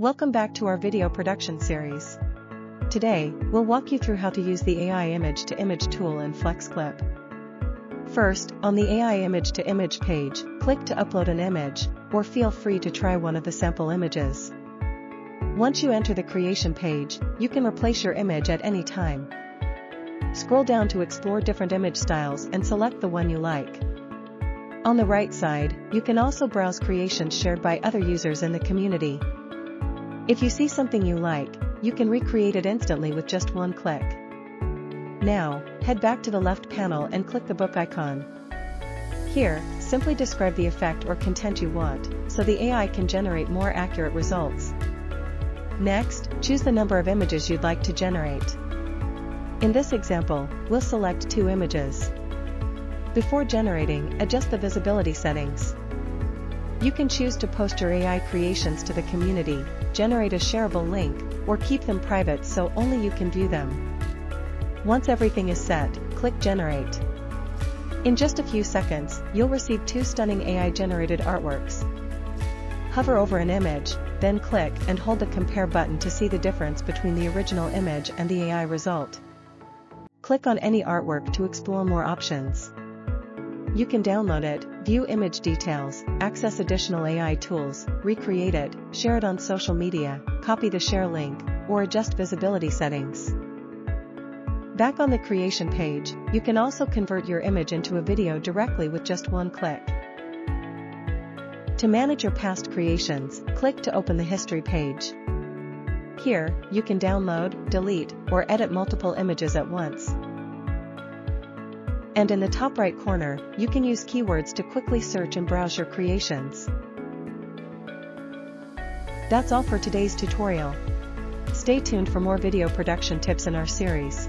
Welcome back to our video production series. Today, we'll walk you through how to use the AI Image to Image tool in FlexClip. First, on the AI Image to Image page, click to upload an image, or feel free to try one of the sample images. Once you enter the creation page, you can replace your image at any time. Scroll down to explore different image styles and select the one you like. On the right side, you can also browse creations shared by other users in the community. If you see something you like, you can recreate it instantly with just one click. Now, head back to the left panel and click the book icon. Here, simply describe the effect or content you want, so the AI can generate more accurate results. Next, choose the number of images you'd like to generate. In this example, we'll select 2 images. Before generating, adjust the visibility settings. You can choose to post your AI creations to the community, generate a shareable link, or keep them private so only you can view them. Once everything is set, click Generate. In just a few seconds, you'll receive 2 stunning AI-generated artworks. Hover over an image, then click and hold the Compare button to see the difference between the original image and the AI result. Click on any artwork to explore more options. You can download it, view image details, access additional AI tools, recreate it, share it on social media, copy the share link, or adjust visibility settings. Back on the creation page, you can also convert your image into a video directly with just one click. To manage your past creations, click to open the history page. Here, you can download, delete, or edit multiple images at once. And in the top right corner, you can use keywords to quickly search and browse your creations. That's all for today's tutorial. Stay tuned for more video production tips in our series.